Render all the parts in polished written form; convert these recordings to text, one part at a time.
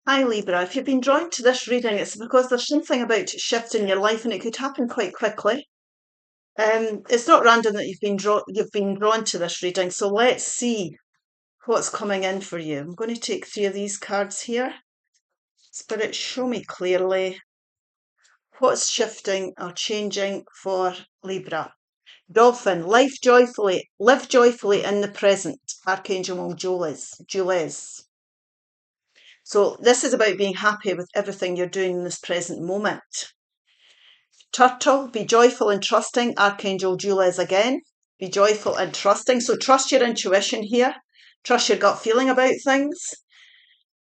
Hi Libra, if you've been drawn to this reading, it's because there's something about to shift in your life and it could happen quite quickly. It's not random that you've been drawn to this reading, so let's see what's coming in for you. I'm going to take 3 of these cards here. Spirit, show me clearly what's shifting or changing for Libra. Dolphin, live joyfully in the present. Archangel Jules. So this is about being happy with everything you're doing in this present moment. Turtle, be joyful and trusting. Archangel Jules again. Be joyful and trusting. So trust your intuition here. Trust your gut feeling about things.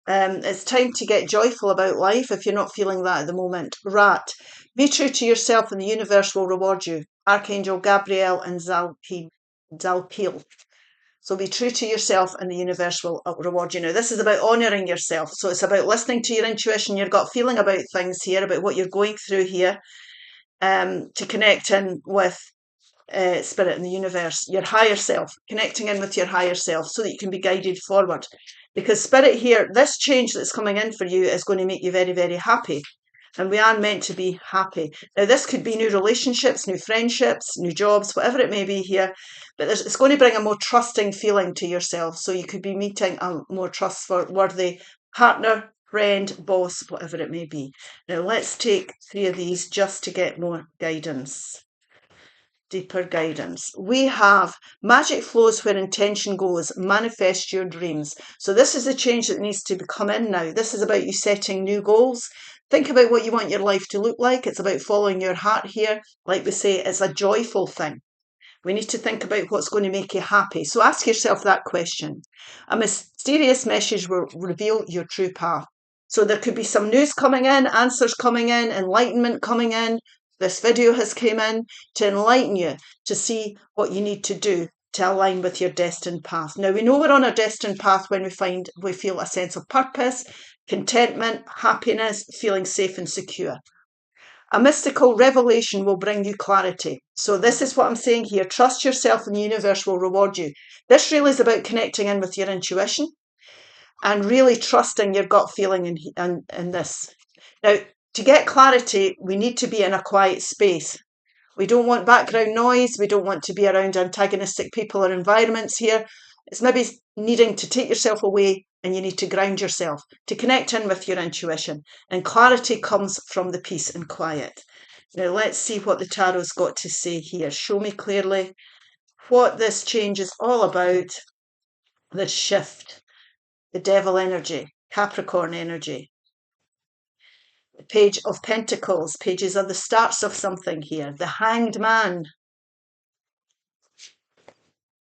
It's time to get joyful about life if you're not feeling that at the moment. Rat, be true to yourself and the universe will reward you. Archangel Gabriel and Zalpil. So be true to yourself and the universe will reward you. Now, this is about honouring yourself. So it's about listening to your intuition, your gut feeling about things here, about what you're going through here, to connect in with spirit and the universe, your higher self, connecting in with your higher self so that you can be guided forward. Because spirit here, this change that's coming in for you is going to make you very, very happy. And we are meant to be happy. Now, this could be new relationships, new friendships, new jobs, whatever it may be here. But it's going to bring a more trusting feeling to yourself. So you could be meeting a more trustworthy partner, friend, boss, whatever it may be. Now, let's take 3 of these just to get more guidance. Deeper guidance. We have magic flows where intention goes. Manifest your dreams. So this is the change that needs to come in now. This is about you setting new goals. Think about what you want your life to look like. It's about following your heart here. Like we say, it's a joyful thing. We need to think about what's going to make you happy. So ask yourself that question. A mysterious message will reveal your true path. So there could be some news coming in, answers coming in, enlightenment coming in. This video has come in to enlighten you, to see what you need to do to align with your destined path. Now, we know we're on a destined path when we feel a sense of purpose, contentment, happiness, feeling safe and secure. A mystical revelation will bring you clarity. So this is what I'm saying here. Trust yourself and the universe will reward you. This really is about connecting in with your intuition and really trusting your gut feeling in this. Now, to get clarity, we need to be in a quiet space. We don't want background noise. We don't want to be around antagonistic people or environments here. It's maybe needing to take yourself away and you need to ground yourself to connect in with your intuition. And clarity comes from the peace and quiet. Now, let's see what the tarot's got to say here. Show me clearly what this change is all about, this shift, the devil energy, Capricorn energy. The Page of Pentacles. Pages are the starts of something here. The Hanged Man.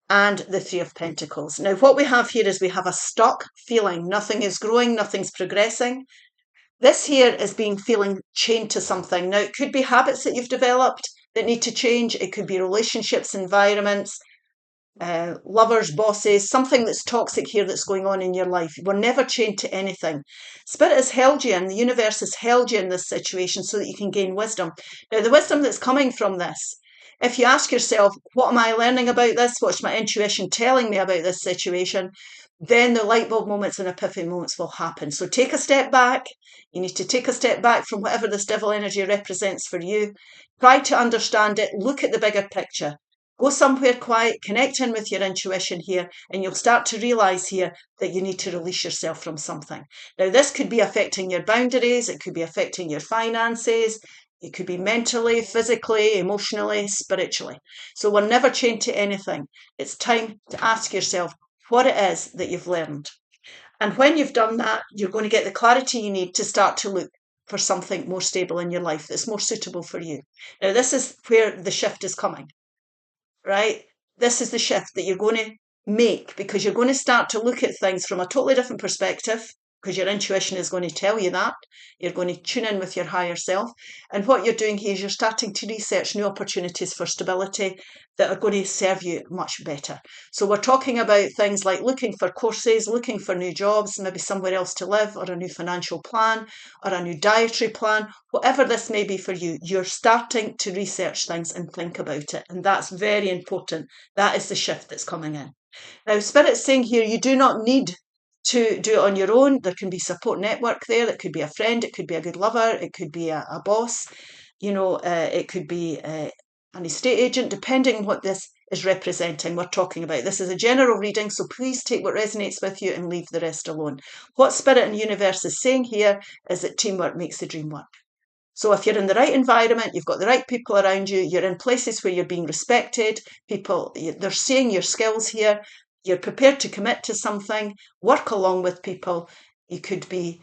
And the 3 of Pentacles. Now, what we have here is we have a stuck feeling. Nothing is growing, nothing's progressing. This here is being feeling chained to something. Now, it could be habits that you've developed that need to change. It could be relationships, environments, lovers, bosses, something that's toxic here that's going on in your life. We're never chained to anything. Spirit has held you in, the universe has held you in this situation so that you can gain wisdom. Now, the wisdom that's coming from this, if you ask yourself, what am I learning about this? What's my intuition telling me about this situation? Then the light bulb moments and epiphany moments will happen. So take a step back. You need to take a step back from whatever this devil energy represents for you. Try to understand it. Look at the bigger picture. Go somewhere quiet, connect in with your intuition here, and you'll start to realise here that you need to release yourself from something. Now, this could be affecting your boundaries. It could be affecting your finances. It could be mentally, physically, emotionally, spiritually. So we're never chained to anything. It's time to ask yourself what it is that you've learned. And when you've done that, you're going to get the clarity you need to start to look for something more stable in your life that's more suitable for you. Now, this is where the shift is coming, right? This is the shift that you're going to make because you're going to start to look at things from a totally different perspective because your intuition is going to tell you that. You're going to tune in with your higher self. And what you're doing here is you're starting to research new opportunities for stability that are going to serve you much better. So we're talking about things like looking for courses, looking for new jobs, maybe somewhere else to live, or a new financial plan, or a new dietary plan. Whatever this may be for you, you're starting to research things and think about it. And that's very important. That is the shift that's coming in. Now, Spirit's saying here, you do not need to do it on your own. There can be support network there. That could be a friend, it could be a good lover, it could be a boss, it could be an estate agent, depending on what this is representing. We're talking about this is a general reading, so please take what resonates with you and leave the rest alone. What Spirit and Universe is saying here is that teamwork makes the dream work. So if you're in the right environment, you've got the right people around you, you're in places where you're being respected, people, they're seeing your skills here, you're prepared to commit to something, work along with people, you could be,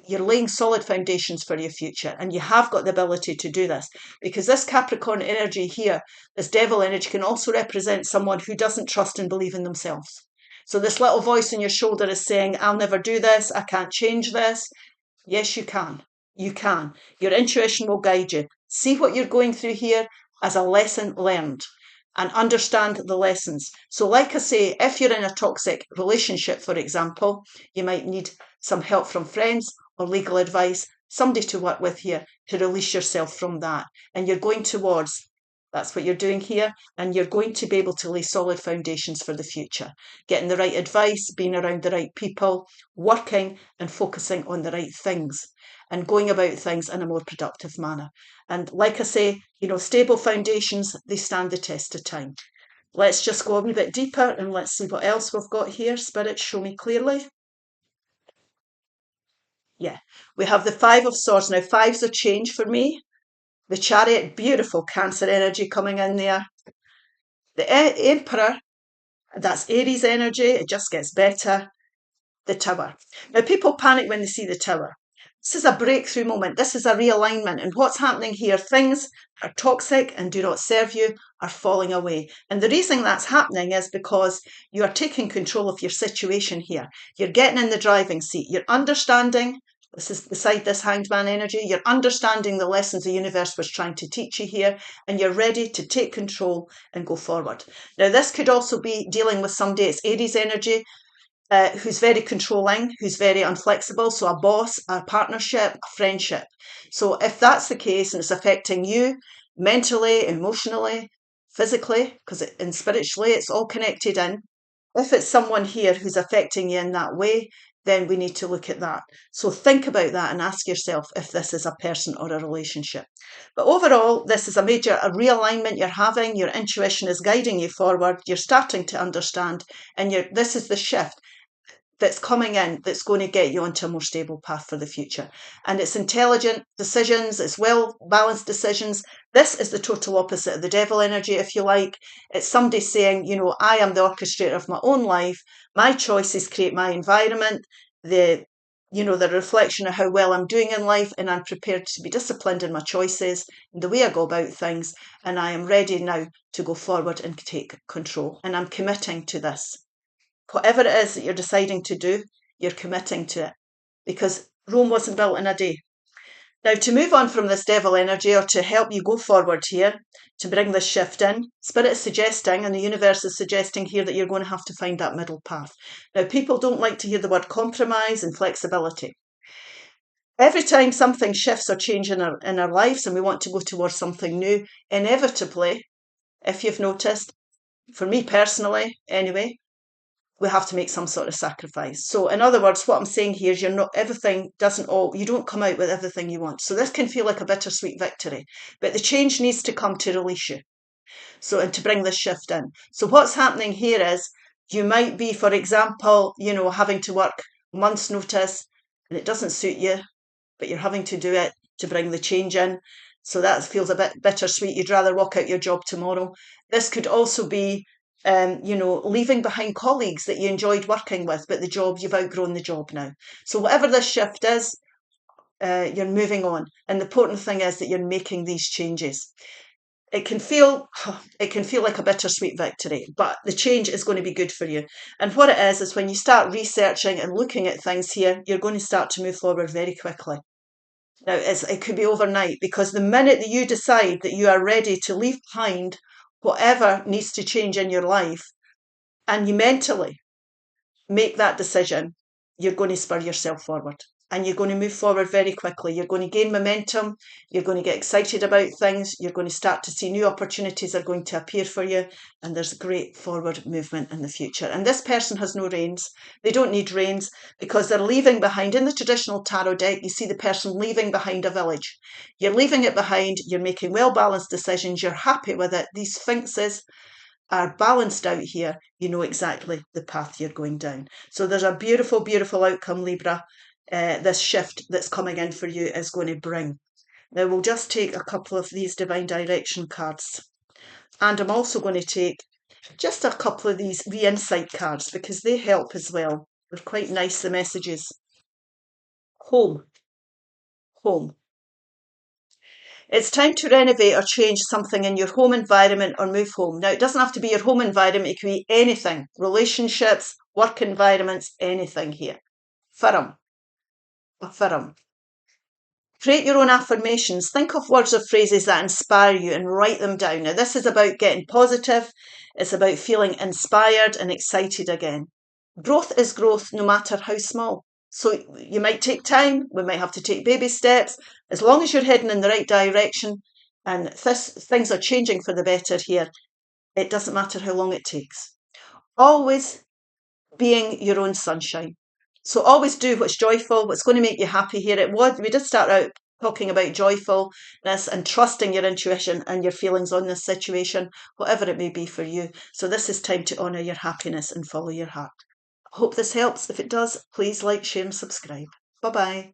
you're laying solid foundations for your future, and you have got the ability to do this, because this Capricorn energy here, this devil energy, can also represent someone who doesn't trust and believe in themselves. So this little voice on your shoulder is saying, I'll never do this, I can't change this. Yes, you can. You can. Your intuition will guide you. See what you're going through here as a lesson learned and understand the lessons. So like I say, if you're in a toxic relationship, for example, you might need some help from friends or legal advice, somebody to work with here to release yourself from that. And you're going towards, that's what you're doing here, and you're going to be able to lay solid foundations for the future. Getting the right advice, being around the right people, working and focusing on the right things, and going about things in a more productive manner. And like I say, stable foundations, they stand the test of time. Let's just go a wee bit deeper and let's see what else we've got here. Spirit, show me clearly. Yeah, we have the Five of Swords. Now, fives are change for me. The Chariot, beautiful Cancer energy coming in there. The Emperor, that's Aries energy. It just gets better. The Tower. Now, people panic when they see the Tower. This is a breakthrough moment. This is a realignment. And what's happening here, things are toxic and do not serve you, are falling away. And the reason that's happening is because you are taking control of your situation here. You're getting in the driving seat. You're understanding, this is beside this Hanged Man energy, you're understanding the lessons the universe was trying to teach you here, and you're ready to take control and go forward. Now, this could also be dealing with somebody, it's Aries energy, who's very controlling, who's very unflexible. So a boss, a partnership, a friendship. So if that's the case and it's affecting you mentally, emotionally, physically, and spiritually, it's all connected in. If it's someone here who's affecting you in that way, then we need to look at that. So think about that and ask yourself if this is a person or a relationship. But overall, this is a realignment you're having. Your intuition is guiding you forward. You're starting to understand, and this is the shift that's coming in that's going to get you onto a more stable path for the future. And it's intelligent decisions, it's well-balanced decisions. This is the total opposite of the devil energy, if you like. It's somebody saying, I am the orchestrator of my own life. My choices create my environment, the reflection of how well I'm doing in life, and I'm prepared to be disciplined in my choices and the way I go about things. And I am ready now to go forward and take control. And I'm committing to this. Whatever it is that you're deciding to do, you're committing to it, because Rome wasn't built in a day. Now, to move on from this devil energy, or to help you go forward here, to bring this shift in, Spirit is suggesting, and the universe is suggesting here, that you're going to have to find that middle path. Now, people don't like to hear the word compromise and flexibility. Every time something shifts or changes in our lives and we want to go towards something new, inevitably, if you've noticed, for me personally anyway, we have to make some sort of sacrifice. So in other words, what I'm saying here is you don't come out with everything you want. So this can feel like a bittersweet victory, but the change needs to come to release you. So, and to bring this shift in. So what's happening here is you might be, for example, having to work months' notice and it doesn't suit you, but you're having to do it to bring the change in. So that feels a bit bittersweet. You'd rather walk out your job tomorrow. This could also be leaving behind colleagues that you enjoyed working with, but you've outgrown the job now. So whatever this shift is, you're moving on. And the important thing is that you're making these changes. It can feel like a bittersweet victory, but the change is going to be good for you. And what it is when you start researching and looking at things here, you're going to start to move forward very quickly. Now, it could be overnight, because the minute that you decide that you are ready to leave behind whatever needs to change in your life, and you mentally make that decision, you're going to spur yourself forward. and you're going to move forward very quickly. You're going to gain momentum. You're going to get excited about things. You're going to start to see new opportunities are going to appear for you, and there's great forward movement in the future. And this person has no reins. They don't need reins because they're leaving behind. In the traditional tarot deck, you see the person leaving behind a village. You're leaving it behind. You're making well-balanced decisions. You're happy with it. These sphinxes are balanced out here. You know exactly the path you're going down. So there's a beautiful, beautiful outcome, Libra. This shift that's coming in for you is going to bring. Now we'll just take a couple of these divine direction cards, and I'm also going to take just a couple of these insight cards because they help as well. They're quite nice, the messages. Home. Home. It's time to renovate or change something in your home environment or move home. Now, it doesn't have to be your home environment. It can be anything. Relationships, work environments, anything here. Firm. Affirm. Create your own affirmations. Think of words or phrases that inspire you and write them down. Now, this is about getting positive. It's about feeling inspired and excited again. Growth is growth, no matter how small. So you might take time. We might have to take baby steps. As long as you're heading in the right direction and things are changing for the better here, it doesn't matter how long it takes. Always being your own sunshine. So always do what's joyful, what's going to make you happy here. We did start out talking about joyfulness and trusting your intuition and your feelings on this situation, whatever it may be for you. So this is time to honour your happiness and follow your heart. I hope this helps. If it does, please like, share and subscribe. Bye-bye.